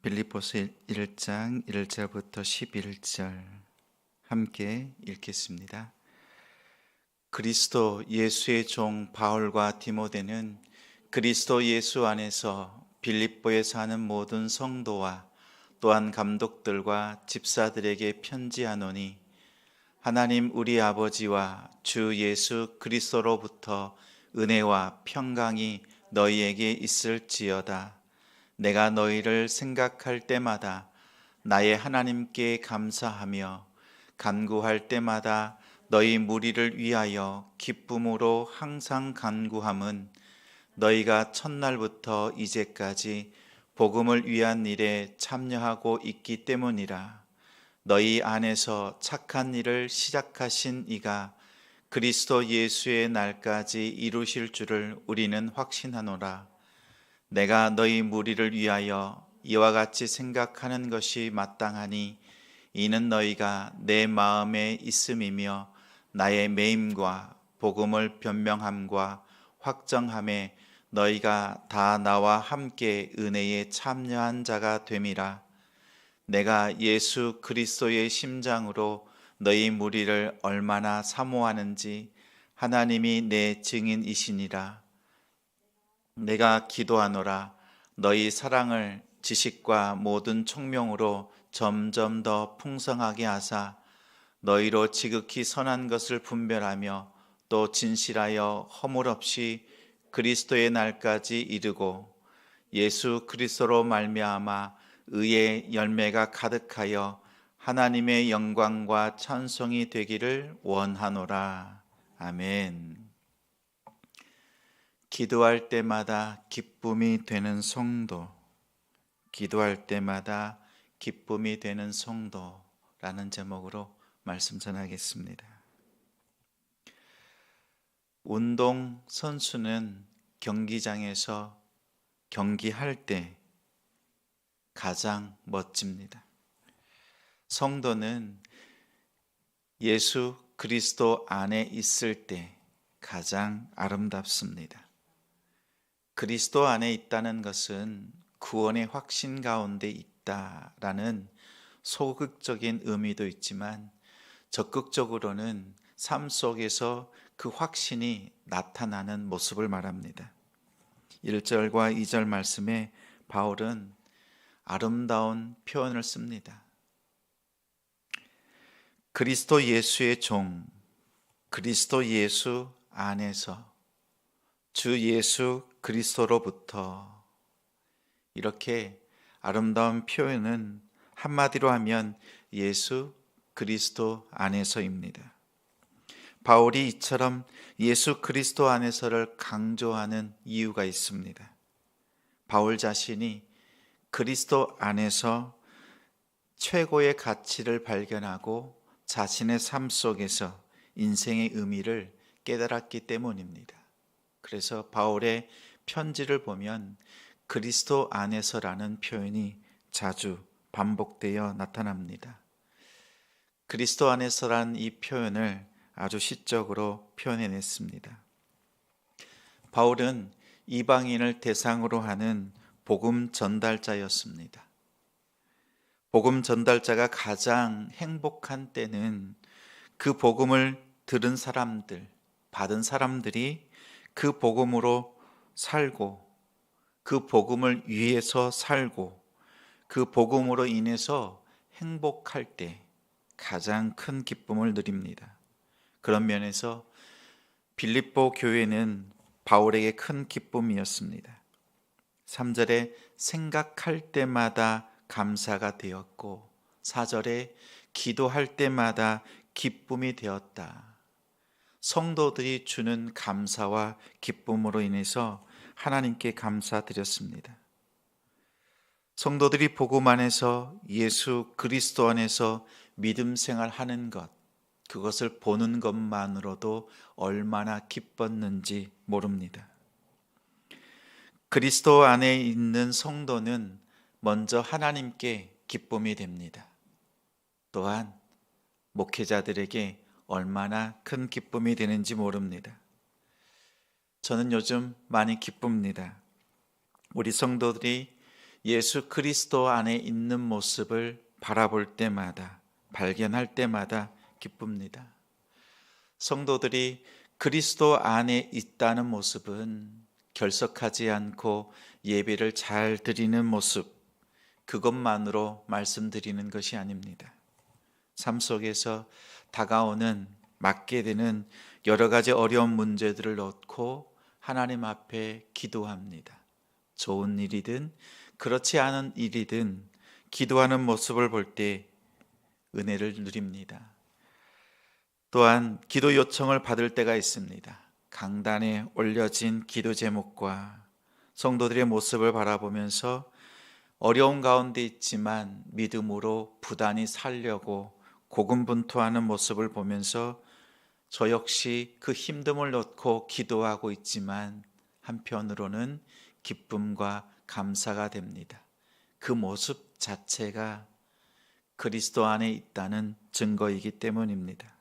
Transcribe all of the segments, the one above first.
빌립보서 1장 1절부터 11절 함께 읽겠습니다. 그리스도 예수의 종 바울과 디모데는 그리스도 예수 안에서 빌립보에 사는 모든 성도와 또한 감독들과 집사들에게 편지하노니, 하나님 우리 아버지와 주 예수 그리스도로부터 은혜와 평강이 너희에게 있을지어다. 내가 너희를 생각할 때마다 나의 하나님께 감사하며 간구할 때마다 너희 무리를 위하여 기쁨으로 항상 간구함은 너희가 첫날부터 이제까지 복음을 위한 일에 참여하고 있기 때문이라. 너희 안에서 착한 일을 시작하신 이가 그리스도 예수의 날까지 이루실 줄을 우리는 확신하노라. 내가 너희 무리를 위하여 이와 같이 생각하는 것이 마땅하니, 이는 너희가 내 마음에 있음이며 나의 매임과 복음을 변명함과 확정함에 너희가 다 나와 함께 은혜에 참여한 자가 됨이라. 내가 예수 그리스도의 심장으로 너희 무리를 얼마나 사모하는지 하나님이 내 증인이시니라. 내가 기도하노라. 너희 사랑을 지식과 모든 총명으로 점점 더 풍성하게 하사 너희로 지극히 선한 것을 분별하며 또 진실하여 허물 없이 그리스도의 날까지 이르고 예수 그리스도로 말미암아 의의 열매가 가득하여 하나님의 영광과 찬송이 되기를 원하노라. 아멘. 기도할 때마다 기쁨이 되는 성도, 기도할 때마다 기쁨이 되는 성도라는 제목으로 말씀 전하겠습니다. 운동 선수는 경기장에서 경기할 때 가장 멋집니다. 성도는 예수 그리스도 안에 있을 때 가장 아름답습니다. 그리스도 안에 있다는 것은 구원의 확신 가운데 있다라는 소극적인 의미도 있지만, 적극적으로는 삶 속에서 그 확신이 나타나는 모습을 말합니다. 1절과 2절 말씀에 바울은 아름다운 표현을 씁니다. 그리스도 예수의 종, 그리스도 예수 안에서, 주 예수 그리스도로부터, 이렇게 아름다운 표현은 한마디로 하면 예수 그리스도 안에서입니다. 바울이 이처럼 예수 그리스도 안에서를 강조하는 이유가 있습니다. 바울 자신이 그리스도 안에서 최고의 가치를 발견하고 자신의 삶 속에서 인생의 의미를 깨달았기 때문입니다. 그래서 바울의 편지를 보면 그리스도 안에서라는 표현이 자주 반복되어 나타납니다. 그리스도 안에서라는 이 표현을 아주 시적으로 표현해냈습니다. 바울은 이방인을 대상으로 하는 복음 전달자였습니다. 복음 전달자가 가장 행복한 때는 그 복음을 들은 사람들, 받은 사람들이 그 복음으로 살고, 그 복음을 위해서 살고, 그 복음으로 인해서 행복할 때 가장 큰 기쁨을 누립니다. 그런 면에서 빌립보 교회는 바울에게 큰 기쁨이었습니다. 3절에 생각할 때마다 감사가 되었고, 4절에 기도할 때마다 기쁨이 되었다. 성도들이 주는 감사와 기쁨으로 인해서 하나님께 감사드렸습니다. 성도들이 복음 안에서 예수 그리스도 안에서 믿음 생활하는 것, 그것을 보는 것만으로도 얼마나 기뻤는지 모릅니다. 그리스도 안에 있는 성도는 먼저 하나님께 기쁨이 됩니다. 또한 목회자들에게 얼마나 큰 기쁨이 되는지 모릅니다. 저는 요즘 많이 기쁩니다. 우리 성도들이 예수 그리스도 안에 있는 모습을 바라볼 때마다, 발견할 때마다 기쁩니다. 성도들이 그리스도 안에 있다는 모습은 결석하지 않고 예배를 잘 드리는 모습, 그것만으로 말씀드리는 것이 아닙니다. 삶 속에서 다가오는, 맡게 되는 여러 가지 어려운 문제들을 놓고 하나님 앞에 기도합니다. 좋은 일이든 그렇지 않은 일이든 기도하는 모습을 볼 때 은혜를 누립니다. 또한 기도 요청을 받을 때가 있습니다. 강단에 올려진 기도 제목과 성도들의 모습을 바라보면서 어려운 가운데 있지만 믿음으로 부단히 살려고 고군분투하는 모습을 보면서 저 역시 그 힘듦을 놓고 기도하고 있지만 한편으로는 기쁨과 감사가 됩니다. 그 모습 자체가 그리스도 안에 있다는 증거이기 때문입니다.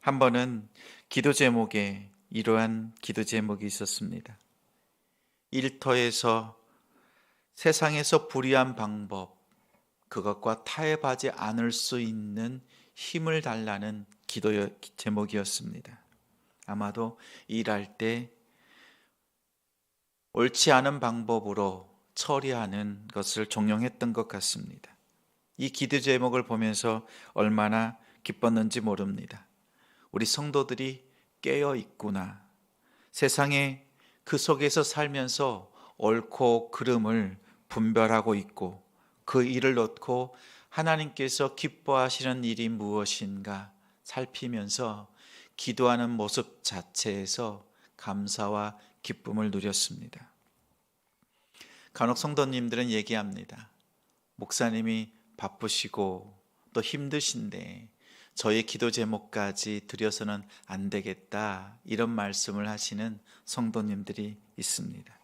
한 번은 기도 제목에 이러한 기도 제목이 있었습니다. 일터에서 세상에서 불의한 방법, 그것과 타협하지 않을 수 있는 힘을 달라는 기도 제목이었습니다. 아마도 일할 때 옳지 않은 방법으로 처리하는 것을 종용했던 것 같습니다. 이 기도 제목을 보면서 얼마나 기뻤는지 모릅니다. 우리 성도들이 깨어 있구나. 세상에 그 속에서 살면서 옳고 그름을 분별하고 있고 그 일을 놓고 하나님께서 기뻐하시는 일이 무엇인가 살피면서 기도하는 모습 자체에서 감사와 기쁨을 누렸습니다. 간혹 성도님들은 얘기합니다. 목사님이 바쁘시고 또 힘드신데 저의 기도 제목까지 드려서는 안 되겠다, 이런 말씀을 하시는 성도님들이 있습니다.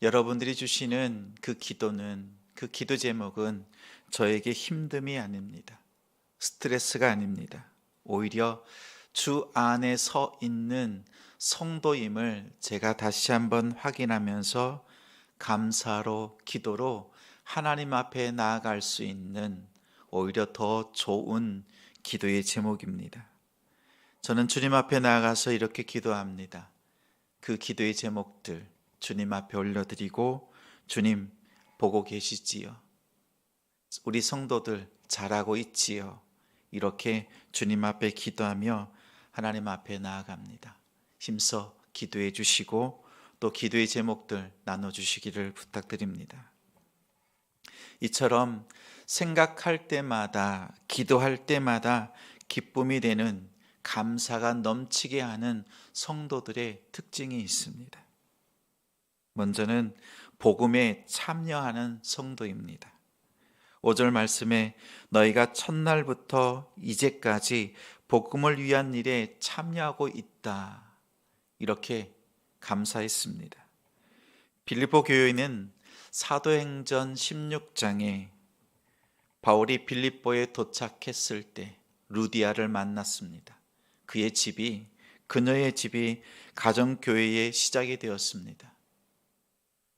여러분들이 주시는 그 기도는, 그 기도 제목은 저에게 힘듦이 아닙니다. 스트레스가 아닙니다. 오히려 주 안에 서 있는 성도임을 제가 다시 한번 확인하면서 감사로, 기도로 하나님 앞에 나아갈 수 있는 오히려 더 좋은 기도의 제목입니다. 저는 주님 앞에 나아가서 이렇게 기도합니다. 그 기도의 제목들 주님 앞에 올려드리고, 주님 보고 계시지요. 우리 성도들 잘하고 있지요. 이렇게 주님 앞에 기도하며 하나님 앞에 나아갑니다. 힘써 기도해 주시고 또 기도의 제목들 나눠주시기를 부탁드립니다. 이처럼 생각할 때마다, 기도할 때마다 기쁨이 되는, 감사가 넘치게 하는 성도들의 특징이 있습니다. 먼저는 복음에 참여하는 성도입니다. 5절 말씀에 너희가 첫날부터 이제까지 복음을 위한 일에 참여하고 있다, 이렇게 감사했습니다. 빌립보 교회는 사도행전 16장에 바울이 빌립보에 도착했을 때 루디아를 만났습니다. 그녀의 집이 가정교회의 시작이 되었습니다.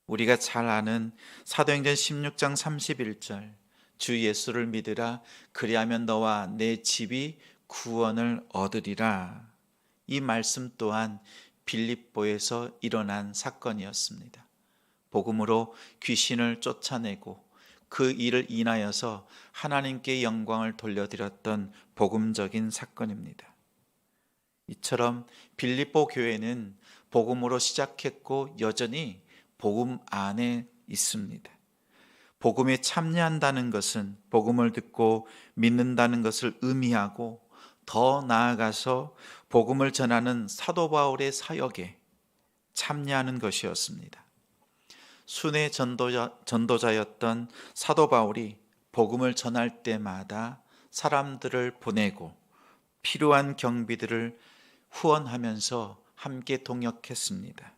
우리가 잘 아는 사도행전 16장 31절, 주 예수를 믿으라, 그리하면 너와 내 집이 구원을 얻으리라. 이 말씀 또한 빌립보에서 일어난 사건이었습니다. 복음으로 귀신을 쫓아내고 그 일을 인하여서 하나님께 영광을 돌려드렸던 복음적인 사건입니다. 이처럼 빌립보 교회는 복음으로 시작했고 여전히 복음 안에 있습니다. 복음에 참여한다는 것은 복음을 듣고 믿는다는 것을 의미하고, 더 나아가서 복음을 전하는 사도 바울의 사역에 참여하는 것이었습니다. 순회 전도자였던 사도 바울이 복음을 전할 때마다 사람들을 보내고 필요한 경비들을 후원하면서 함께 동역했습니다.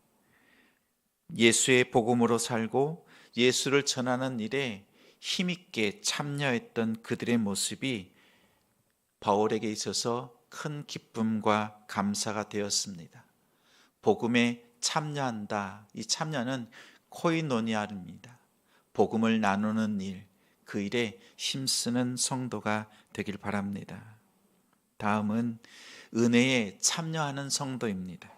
예수의 복음으로 살고 예수를 전하는 일에 힘있게 참여했던 그들의 모습이 바울에게 있어서 큰 기쁨과 감사가 되었습니다. 복음에 참여한다. 이 참여는 코이노니아입니다. 복음을 나누는 일, 그 일에 힘쓰는 성도가 되길 바랍니다. 다음은 은혜에 참여하는 성도입니다.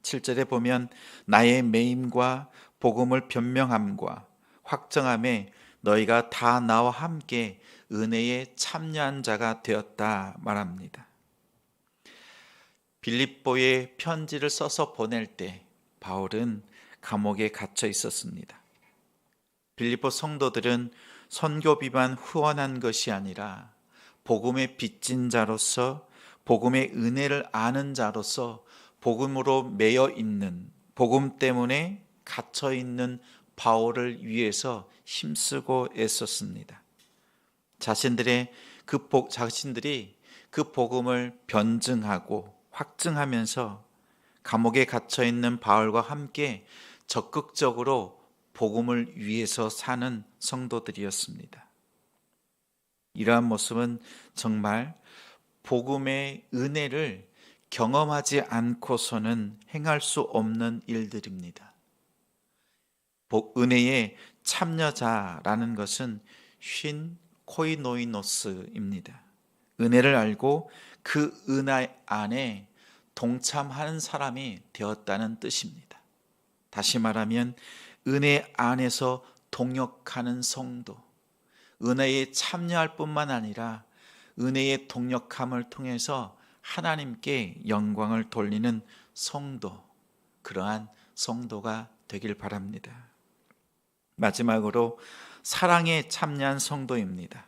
7절에 보면 나의 매임과 복음을 변명함과 확정함에 너희가 다 나와 함께 은혜에 참여한 자가 되었다 말합니다. 빌립보에 편지를 써서 보낼 때 바울은 감옥에 갇혀 있었습니다. 빌립보 성도들은 선교비만 후원한 것이 아니라 복음의 빚진 자로서, 복음의 은혜를 아는 자로서 복음으로 매여 있는, 복음 때문에 갇혀 있는 바울을 위해서 힘쓰고 애썼습니다. 자신들이 그 복음을 변증하고 확증하면서 감옥에 갇혀 있는 바울과 함께 적극적으로 복음을 위해서 사는 성도들이었습니다. 이러한 모습은 정말 복음의 은혜를 경험하지 않고서는 행할 수 없는 일들입니다. 은혜의 참여자라는 것은 쉰 코이노이노스입니다. 은혜를 알고 그 은혜 안에 동참하는 사람이 되었다는 뜻입니다. 다시 말하면 은혜 안에서 동역하는 성도, 은혜에 참여할 뿐만 아니라 은혜의 동역함을 통해서 하나님께 영광을 돌리는 성도, 그러한 성도가 되길 바랍니다. 마지막으로 사랑에 참여한 성도입니다.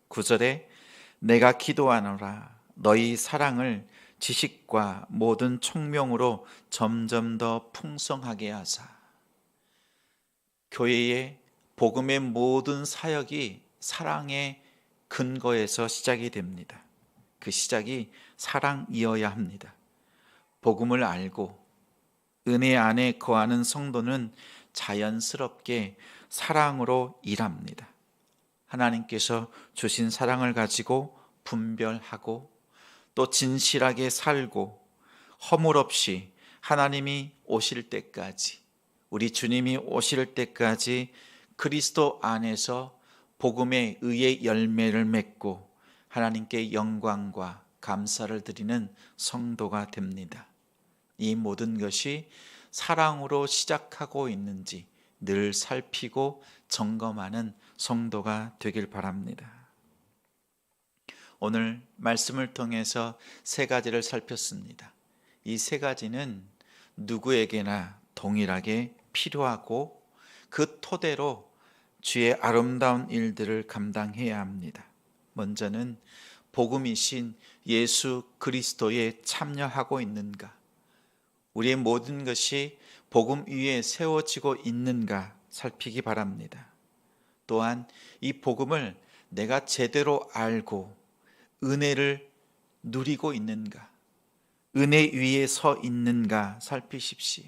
9절에 내가 기도하노라 너희 사랑을 지식과 모든 총명으로 점점 더 풍성하게 하사. 교회의 복음의 모든 사역이 사랑의 근거에서 시작이 됩니다. 그 시작이 사랑이어야 합니다. 복음을 알고 은혜 안에 거하는 성도는 자연스럽게 사랑으로 일합니다. 하나님께서 주신 사랑을 가지고 분별하고 또 진실하게 살고 허물 없이 하나님이 오실 때까지, 우리 주님이 오실 때까지 그리스도 안에서 복음의 의의 열매를 맺고 하나님께 영광과 감사를 드리는 성도가 됩니다. 이 모든 것이 사랑으로 시작하고 있는지 늘 살피고 점검하는 성도가 되길 바랍니다. 오늘 말씀을 통해서 세 가지를 살폈습니다. 이 세 가지는 누구에게나 동일하게 필요하고 그 토대로 주의 아름다운 일들을 감당해야 합니다. 먼저는 복음이신 예수 그리스도에 참여하고 있는가? 우리의 모든 것이 복음 위에 세워지고 있는가 살피기 바랍니다. 또한 이 복음을 내가 제대로 알고 은혜를 누리고 있는가? 은혜 위에 서 있는가 살피십시오.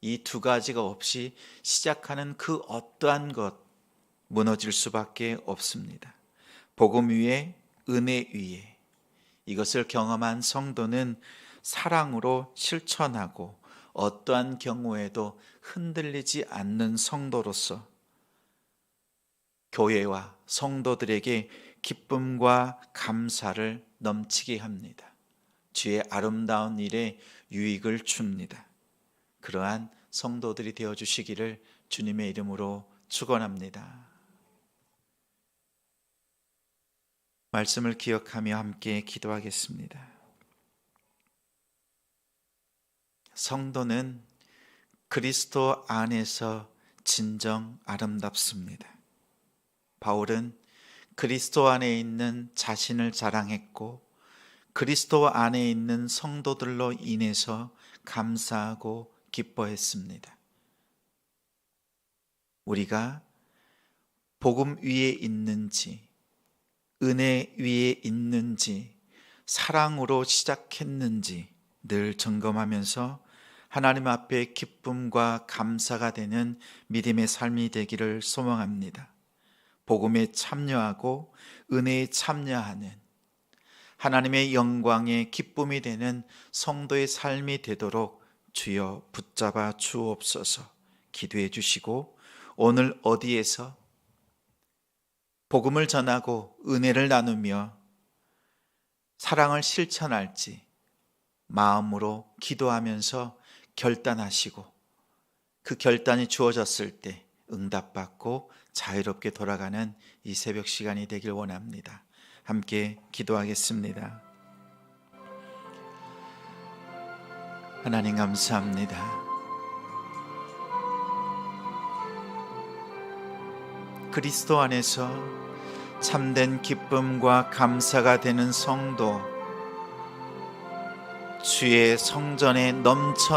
이 두 가지가 없이 시작하는 그 어떠한 것 무너질 수밖에 없습니다. 복음 위에, 은혜 위에, 이것을 경험한 성도는 사랑으로 실천하고 어떠한 경우에도 흔들리지 않는 성도로서 교회와 성도들에게 기쁨과 감사를 넘치게 합니다. 주의 아름다운 일에 유익을 줍니다. 그러한 성도들이 되어주시기를 주님의 이름으로 축원합니다. 말씀을 기억하며 함께 기도하겠습니다. 성도는 그리스도 안에서 진정 아름답습니다. 바울은 그리스도 안에 있는 자신을 자랑했고 그리스도 안에 있는 성도들로 인해서 감사하고 기뻐했습니다. 우리가 복음 위에 있는지, 은혜 위에 있는지, 사랑으로 시작했는지 늘 점검하면서 하나님 앞에 기쁨과 감사가 되는 믿음의 삶이 되기를 소망합니다. 복음에 참여하고 은혜에 참여하는 하나님의 영광의 기쁨이 되는 성도의 삶이 되도록 주여 붙잡아 주옵소서. 기도해 주시고 오늘 어디에서 복음을 전하고 은혜를 나누며 사랑을 실천할지 마음으로 기도하면서 결단하시고 그 결단이 주어졌을 때 응답받고 자유롭게 돌아가는 이 새벽 시간이 되길 원합니다. 함께 기도하겠습니다. 하나님 감사합니다. 그리스도 안에서 참된 기쁨과 감사가 되는 성도, 주의 성전에 넘쳐